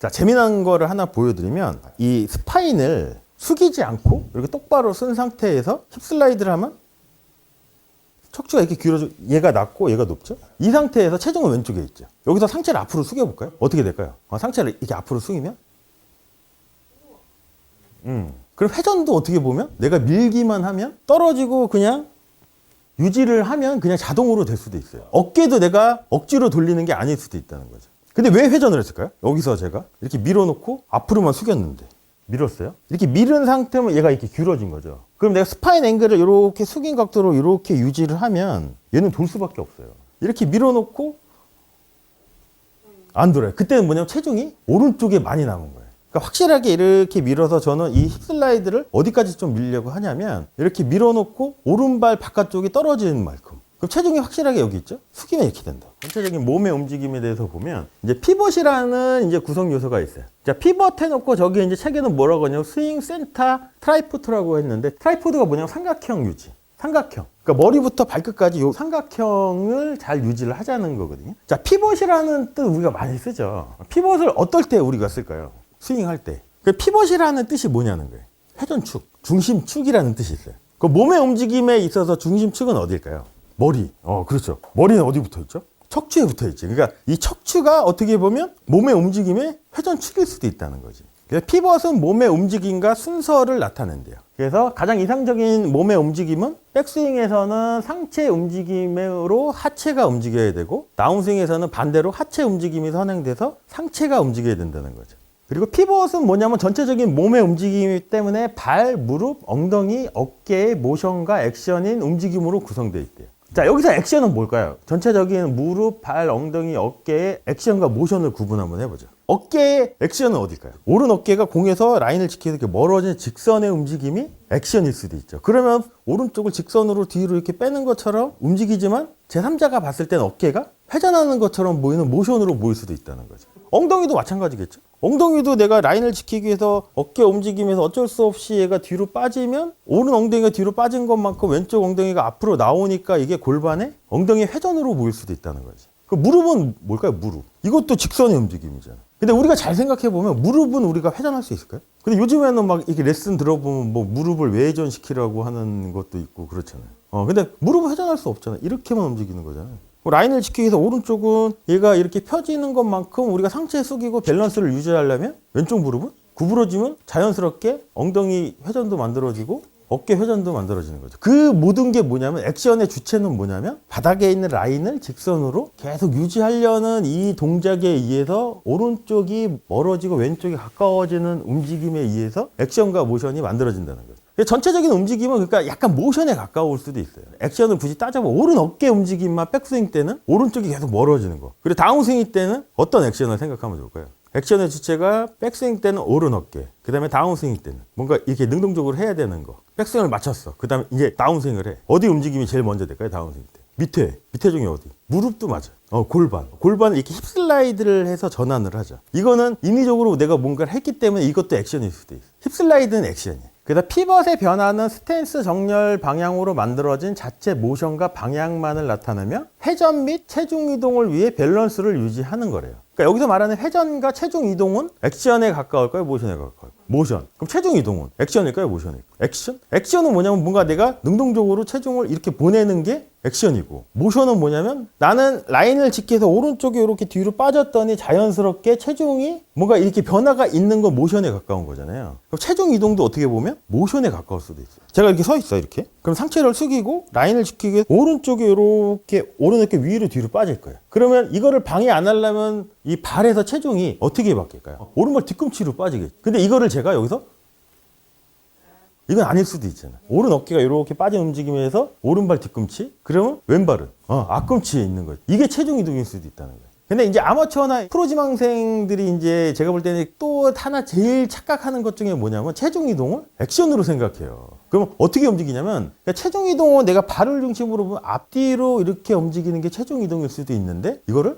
자, 재미난 거를 하나 보여드리면 이 스파인을 숙이지 않고 이렇게 똑바로 쓴 상태에서 힙 슬라이드를 하면 척추가 이렇게 길어져, 얘가 낮고 얘가 높죠? 이 상태에서 체중은 왼쪽에 있죠. 여기서 상체를 앞으로 숙여볼까요? 어떻게 될까요? 상체를 이렇게 앞으로 숙이면? 그럼 회전도 어떻게 보면 내가 밀기만 하면 떨어지고 그냥 유지를 하면 그냥 자동으로 될 수도 있어요. 어깨도 내가 억지로 돌리는 게 아닐 수도 있다는 거죠. 근데 왜 회전을 했을까요? 여기서 제가 이렇게 밀어놓고 앞으로만 숙였는데 밀었어요. 이렇게 밀은 상태면 얘가 이렇게 길어진 거죠. 그럼 내가 스파인 앵글을 이렇게 숙인 각도로 이렇게 유지를 하면 얘는 돌 수밖에 없어요. 이렇게 밀어놓고 안 돌아요. 그때는 뭐냐면 체중이 오른쪽에 많이 남은 거예요. 그러니까 확실하게 이렇게 밀어서 저는 이 힙슬라이드를 어디까지 좀 밀려고 하냐면 이렇게 밀어놓고 오른발 바깥쪽이 떨어지는 만큼. 그럼 체중이 확실하게 여기 있죠? 숙이면 이렇게 된다. 전체적인 몸의 움직임에 대해서 보면 이제 피벗이라는 이제 구성 요소가 있어요. 자, 피벗 해놓고 저기 이제 책에는 뭐라고 하냐면 스윙 센터 트라이포드라고 했는데 트라이포드가 뭐냐면 삼각형 유지. 삼각형. 그러니까 머리부터 발끝까지 요 삼각형을 잘 유지를 하자는 거거든요. 자, 피벗이라는 뜻 우리가 많이 쓰죠. 피벗을 어떨 때 우리가 쓸까요? 스윙할 때. 그 피벗이라는 뜻이 뭐냐는 거예요. 회전축, 중심축이라는 뜻이 있어요. 그 몸의 움직임에 있어서 중심축은 어딜까요? 머리. 그렇죠. 머리는 어디 붙어 있죠? 척추에 붙어 있지. 그러니까 이 척추가 어떻게 보면 몸의 움직임의 회전축일 수도 있다는 거지. 그래서 피벗은 몸의 움직임과 순서를 나타낸대요. 그래서 가장 이상적인 몸의 움직임은 백스윙에서는 상체 움직임으로 하체가 움직여야 되고 다운스윙에서는 반대로 하체 움직임이 선행돼서 상체가 움직여야 된다는 거죠. 그리고 피벗은 뭐냐면 전체적인 몸의 움직임 때문에 발, 무릎, 엉덩이, 어깨의 모션과 액션인 움직임으로 구성되어 있대요. 자, 여기서 액션은 뭘까요? 전체적인 무릎, 발, 엉덩이, 어깨의 액션과 모션을 구분 한번 해보죠. 어깨의 액션은 어딜까요? 오른 어깨가 공에서 라인을 지키는 이렇게 멀어진 직선의 움직임이 액션일 수도 있죠. 그러면 오른쪽을 직선으로 뒤로 이렇게 빼는 것처럼 움직이지만 제3자가 봤을 때는 어깨가 회전하는 것처럼 보이는 모션으로 보일 수도 있다는 거죠. 엉덩이도 마찬가지겠죠. 엉덩이도 내가 라인을 지키기 위해서 어깨 움직임에서 어쩔 수 없이 얘가 뒤로 빠지면 오른 엉덩이가 뒤로 빠진 것만큼 왼쪽 엉덩이가 앞으로 나오니까 이게 골반에 엉덩이 회전으로 보일 수도 있다는 거지. 그 무릎은 뭘까요? 무릎. 이것도 직선의 움직임이잖아. 근데 우리가 잘 생각해 보면 무릎은 우리가 회전할 수 있을까요? 근데 요즘에는 막 이렇게 레슨 들어보면 뭐 무릎을 외회전시키라고 하는 것도 있고 그렇잖아요. 근데 무릎은 회전할 수 없잖아. 이렇게만 움직이는 거잖아요. 라인을 지키기 위해서 오른쪽은 얘가 이렇게 펴지는 것만큼 우리가 상체 숙이고 밸런스를 유지하려면 왼쪽 무릎은 구부러지면 자연스럽게 엉덩이 회전도 만들어지고 어깨 회전도 만들어지는 거죠. 그 모든 게 뭐냐면 액션의 주체는 뭐냐면 바닥에 있는 라인을 직선으로 계속 유지하려는 이 동작에 의해서 오른쪽이 멀어지고 왼쪽이 가까워지는 움직임에 의해서 액션과 모션이 만들어진다는 거죠. 전체적인 움직임은 그러니까 약간 모션에 가까울 수도 있어요. 액션을 굳이 따져보면 오른 어깨 움직임만 백스윙 때는 오른쪽이 계속 멀어지는 거. 그리고 다운스윙 때는 어떤 액션을 생각하면 좋을까요? 액션의 주체가 백스윙 때는 오른 어깨, 그 다음에 다운스윙 때는 뭔가 이렇게 능동적으로 해야 되는 거. 백스윙을 맞췄어. 그 다음에 이제 다운스윙을 해. 어디 움직임이 제일 먼저 될까요? 다운스윙 때. 밑에 중에 어디? 무릎도 맞아. 골반을 이렇게 힙슬라이드를 해서 전환을 하자. 이거는 인위적으로 내가 뭔가를 했기 때문에 이것도 액션일 수도 있어. 힙슬라이드는 액션이야. 그래서 피벗의 변화는 스탠스 정렬 방향으로 만들어진 자체 모션과 방향만을 나타내며 회전 및 체중 이동을 위해 밸런스를 유지하는 거래요. 그러니까 여기서 말하는 회전과 체중 이동은 액션에 가까울까요? 모션에 가까울까요? 모션. 그럼 체중 이동은 액션일까요? 모션일까요? 액션? 액션은 뭐냐면 뭔가 내가 능동적으로 체중을 이렇게 보내는 게 액션이고, 모션은 뭐냐면 나는 라인을 지켜서 오른쪽에 이렇게 뒤로 빠졌더니 자연스럽게 체중이 뭔가 이렇게 변화가 있는 건 모션에 가까운 거잖아요. 그럼 체중 이동도 어떻게 보면 모션에 가까울 수도 있어요. 제가 이렇게 서 있어, 이렇게. 그럼 상체를 숙이고 라인을 지키기 위해 오른쪽에 이렇게 오른 어깨 위로 뒤로 빠질 거예요. 그러면 이거를 방해 안 하려면 이 발에서 체중이 어떻게 바뀔까요? 오른발 뒤꿈치로 빠지겠죠. 근데 이거를 제가 여기서 이건 아닐 수도 있잖아. 오른 어깨가 이렇게 빠진 움직임에서 오른발 뒤꿈치, 그러면 왼발은 앞꿈치에 있는 거죠. 이게 체중 이동일 수도 있다는 거예요. 근데 이제 아마추어나 프로 지망생들이 이제 제가 볼 때는 또 하나 제일 착각하는 것 중에 뭐냐면 체중 이동을 액션으로 생각해요. 그럼 어떻게 움직이냐면 그러니까 체중 이동은 내가 발을 중심으로 보면 앞뒤로 이렇게 움직이는 게 체중 이동일 수도 있는데 이거를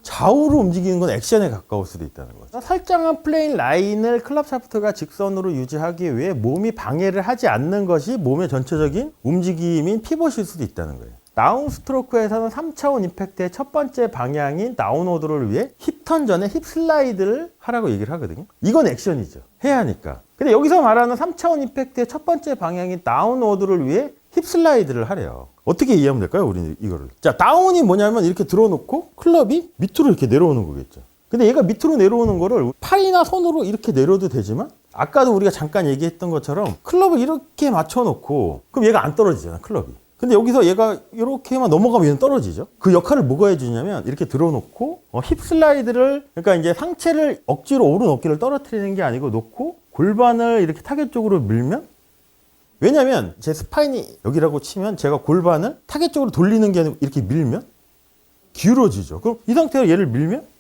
좌우로 움직이는 건 액션에 가까울 수도 있다는 거죠. 설정한 플레인 라인을 클럽 샤프트가 직선으로 유지하기 위해 몸이 방해를 하지 않는 것이 몸의 전체적인 움직임인 피벗일 수도 있다는 거예요. 다운 스트로크에서는 3차원 임팩트의 첫 번째 방향인 다운워드를 위해 힙턴 전에 힙 슬라이드를 하라고 얘기를 하거든요. 이건 액션이죠. 해야 하니까. 근데 여기서 말하는 3차원 임팩트의 첫 번째 방향인 다운워드를 위해 힙 슬라이드를 하래요. 어떻게 이해하면 될까요? 우리는 이거를. 자, 다운이 뭐냐면 이렇게 들어놓고 클럽이 밑으로 이렇게 내려오는 거겠죠. 근데 얘가 밑으로 내려오는 거를 팔이나 손으로 이렇게 내려도 되지만 아까도 우리가 잠깐 얘기했던 것처럼 클럽을 이렇게 맞춰놓고 그럼 얘가 안 떨어지잖아, 클럽이. 근데 여기서 얘가 이렇게만 넘어가면 얘는 떨어지죠. 그 역할을 뭐가 해주냐면 이렇게 들어놓고 힙 슬라이드를, 그러니까 이제 상체를 억지로 오른 어깨를 떨어뜨리는 게 아니고 놓고 골반을 이렇게 타겟 쪽으로 밀면, 왜냐면 제 스파인이 여기라고 치면 제가 골반을 타겟 쪽으로 돌리는 게 아니고 이렇게 밀면 기울어지죠. 그럼 이 상태로 얘를 밀면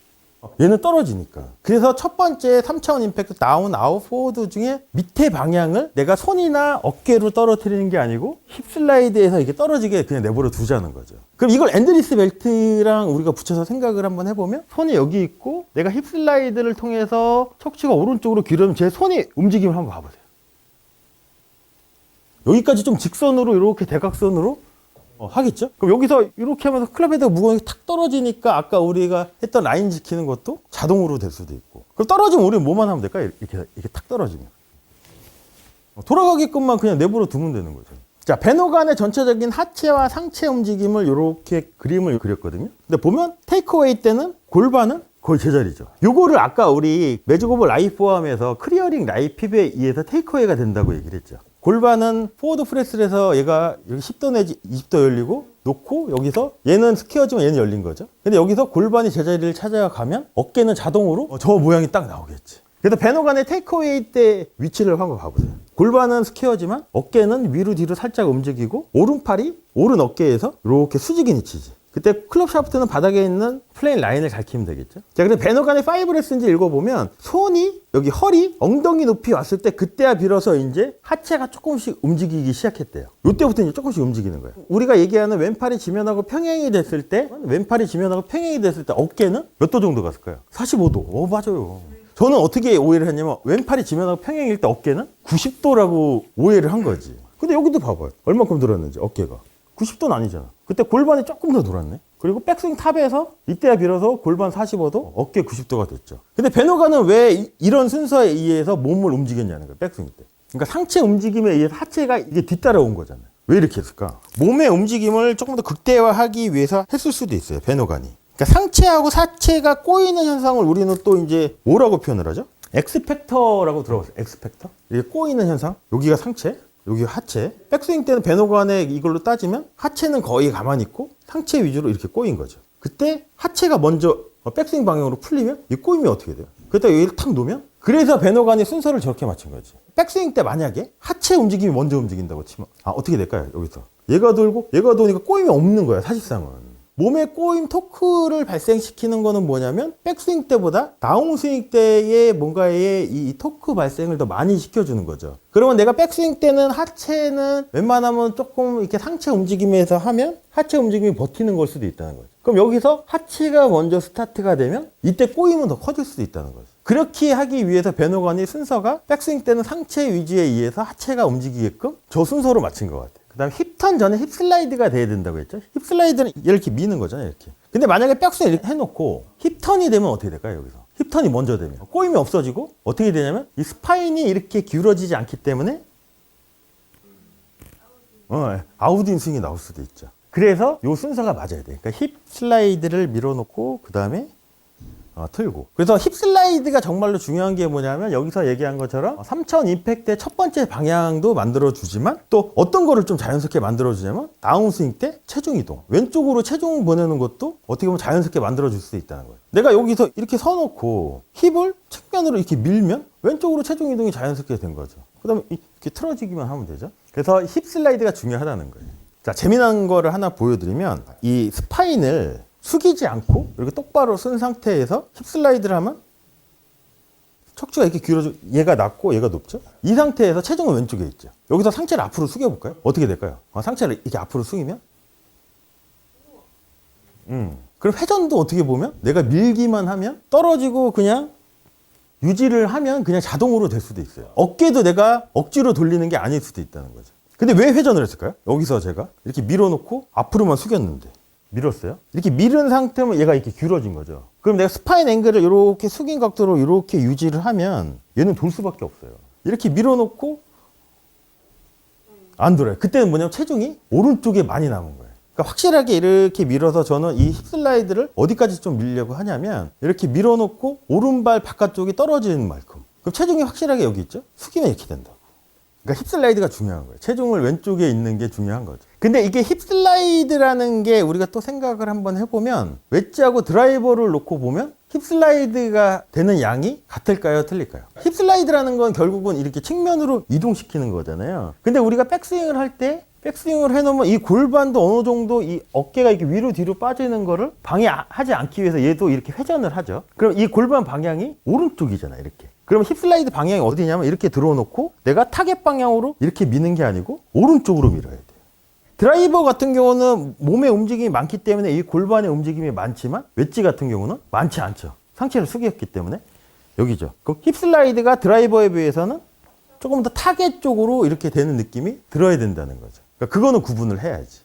얘는 떨어지니까. 그래서 첫 번째 3차원 임팩트 다운, 아웃, 포워드 중에 밑에 방향을 내가 손이나 어깨로 떨어뜨리는 게 아니고 힙 슬라이드에서 이렇게 떨어지게 그냥 내버려 두자는 거죠. 그럼 이걸 앤드리스 벨트랑 우리가 붙여서 생각을 한번 해보면 손이 여기 있고 내가 힙 슬라이드를 통해서 척추가 오른쪽으로 기울면 제 손이 움직임을 한번 봐보세요. 여기까지 좀 직선으로 이렇게 대각선으로 하겠죠? 그럼 여기서 이렇게 하면서 클럽에다가 무거운 게 탁 떨어지니까 아까 우리가 했던 라인 지키는 것도 자동으로 될 수도 있고. 그럼 떨어지면 우리는 뭐만 하면 될까요? 이렇게 탁 떨어지면. 돌아가게끔만 그냥 내버려 두면 되는 거죠. 자, 배노간의 전체적인 하체와 상체 움직임을 이렇게 그림을 그렸거든요. 근데 보면 테이크어웨이 때는 골반은 거의 제자리죠. 요거를 아까 우리 매직 오브 라이프 포함해서 클리어링 라이핍에 의해서 테이크어웨이가 된다고 얘기를 했죠. 골반은 포워드 프레스를 해서 얘가 여기 10도 내지 20도 열리고 놓고 여기서 얘는 스퀘어지만 얘는 열린 거죠. 근데 여기서 골반이 제자리를 찾아가면 어깨는 자동으로 저 모양이 딱 나오겠지. 그래서 배노간의 테이크어웨이 때 위치를 한번 봐보세요. 골반은 스퀘어지만 어깨는 위로 뒤로 살짝 움직이고 오른팔이 오른 어깨에서 이렇게 수직인 위치지. 그때 클럽 샤프트는 바닥에 있는 플레인 라인을 가리키면 되겠죠. 자, 근데 배너간의 5레슨지 읽어보면 손이 여기 허리, 엉덩이 높이 왔을 때 그때야 비로소 이제 하체가 조금씩 움직이기 시작했대요. 이때부터 이제 조금씩 움직이는 거예요. 우리가 얘기하는 왼팔이 지면하고 평행이 됐을 때, 왼팔이 지면하고 평행이 됐을 때 어깨는 몇 도 정도 갔을까요? 45도. 맞아요. 저는 어떻게 오해를 했냐면 왼팔이 지면하고 평행일 때 어깨는 90도라고 오해를 한 거지. 근데 여기도 봐봐요. 얼마큼 들었는지 어깨가. 90도는 아니잖아. 그때 골반이 조금 더 돌았네. 그리고 백스윙 탑에서 이때야 빌어서 골반 45도, 어깨 90도가 됐죠. 근데 배노가는 왜 이런 순서에 의해서 몸을 움직였냐는 거예요. 백스윙 때. 그러니까 상체 움직임에 의해서 하체가 이게 뒤따라온 거잖아요. 왜 이렇게 했을까? 몸의 움직임을 조금 더 극대화하기 위해서 했을 수도 있어요. 배노간이. 그러니까 상체하고 하체가 꼬이는 현상을 우리는 또 이제 뭐라고 표현을 하죠? 엑스팩터라고 들어봤어요. 엑스팩터? 이게 꼬이는 현상? 여기가 상체, 여기 하체. 백스윙 때는 배노간에 이걸로 따지면 하체는 거의 가만히 있고 상체 위주로 이렇게 꼬인 거죠. 그때 하체가 먼저 백스윙 방향으로 풀리면 이 꼬임이 어떻게 돼요? 그때 여기를 탁 놓으면, 그래서 배노간이 순서를 저렇게 맞춘 거지. 백스윙 때 만약에 하체 움직임이 먼저 움직인다고 치면 어떻게 될까요? 여기서 얘가 돌고 얘가 도니까 꼬임이 없는 거야, 사실상은. 몸의 꼬임 토크를 발생시키는 거는 뭐냐면 백스윙 때보다 다운스윙 때의 뭔가의 이 토크 발생을 더 많이 시켜주는 거죠. 그러면 내가 백스윙 때는 하체는 웬만하면 조금 이렇게 상체 움직임에서 하면 하체 움직임이 버티는 걸 수도 있다는 거죠. 그럼 여기서 하체가 먼저 스타트가 되면 이때 꼬임은 더 커질 수도 있다는 거죠. 그렇게 하기 위해서 배노간이 순서가 백스윙 때는 상체 위주에 의해서 하체가 움직이게끔 저 순서로 맞춘 것 같아요. 그 다음에 힙턴 전에 힙 슬라이드가 돼야 된다고 했죠. 힙 슬라이드는 이렇게 미는 거잖아요, 이렇게. 근데 만약에 백스윙 이렇게 해놓고 힙턴이 되면 어떻게 될까요, 여기서? 힙턴이 먼저 되면 꼬임이 없어지고 어떻게 되냐면 이 스파인이 이렇게 기울어지지 않기 때문에 아웃인 스윙이 나올 수도 있죠. 그래서 이 순서가 맞아야 돼. 그러니까 힙 슬라이드를 밀어놓고 그 다음에 틀고. 그래서 힙 슬라이드가 정말로 중요한 게 뭐냐면 여기서 얘기한 것처럼 3차원 임팩트의 첫 번째 방향도 만들어주지만 또 어떤 거를 좀 자연스럽게 만들어주냐면 다운스윙 때 체중 이동. 왼쪽으로 체중 보내는 것도 어떻게 보면 자연스럽게 만들어줄 수 있다는 거예요. 내가 여기서 이렇게 서놓고 힙을 측면으로 이렇게 밀면 왼쪽으로 체중 이동이 자연스럽게 된 거죠. 그 다음에 이렇게 틀어지기만 하면 되죠. 그래서 힙 슬라이드가 중요하다는 거예요. 자, 재미난 거를 하나 보여드리면 이 스파인을 숙이지 않고 이렇게 똑바로 쓴 상태에서 힙 슬라이드를 하면 척추가 이렇게 기울어져, 얘가 낮고 얘가 높죠? 이 상태에서 체중은 왼쪽에 있죠. 여기서 상체를 앞으로 숙여볼까요? 어떻게 될까요? 상체를 이렇게 앞으로 숙이면? 그럼 회전도 어떻게 보면 내가 밀기만 하면 떨어지고 그냥 유지를 하면 그냥 자동으로 될 수도 있어요. 어깨도 내가 억지로 돌리는 게 아닐 수도 있다는 거죠. 근데 왜 회전을 했을까요? 여기서 제가 이렇게 밀어놓고 앞으로만 숙였는데 밀었어요. 이렇게 밀은 상태면 얘가 이렇게 기울어진 거죠. 그럼 내가 스파인 앵글을 이렇게 숙인 각도로 이렇게 유지를 하면 얘는 돌 수밖에 없어요. 이렇게 밀어놓고 안 돌아요. 그때는 뭐냐면 체중이 오른쪽에 많이 남은 거예요. 그러니까 확실하게 이렇게 밀어서 저는 이 힙슬라이드를 어디까지 좀 밀려고 하냐면 이렇게 밀어놓고 오른발 바깥쪽이 떨어지는 만큼. 그럼 체중이 확실하게 여기 있죠? 숙이면 이렇게 된다고. 그러니까 힙슬라이드가 중요한 거예요. 체중을 왼쪽에 있는 게 중요한 거죠. 근데 이게 힙슬라이드라는 게 우리가 또 생각을 한번 해보면 웨지하고 드라이버를 놓고 보면 힙슬라이드가 되는 양이 같을까요? 틀릴까요? 힙슬라이드라는 건 결국은 이렇게 측면으로 이동시키는 거잖아요. 근데 우리가 백스윙을 할 때 백스윙을 해놓으면 이 골반도 어느 정도 이 어깨가 이렇게 위로 뒤로 빠지는 거를 방해하지 않기 위해서 얘도 이렇게 회전을 하죠. 그럼 이 골반 방향이 오른쪽이잖아요. 이렇게. 그럼 힙슬라이드 방향이 어디냐면 이렇게 들어놓고 내가 타겟 방향으로 이렇게 미는 게 아니고 오른쪽으로 밀어야 돼요. 드라이버 같은 경우는 몸의 움직임이 많기 때문에 이 골반의 움직임이 많지만 웨지 같은 경우는 많지 않죠. 상체를 숙였기 때문에 여기죠. 그럼 힙슬라이드가 드라이버에 비해서는 조금 더 타겟 쪽으로 이렇게 되는 느낌이 들어야 된다는 거죠. 그러니까 그거는 구분을 해야지.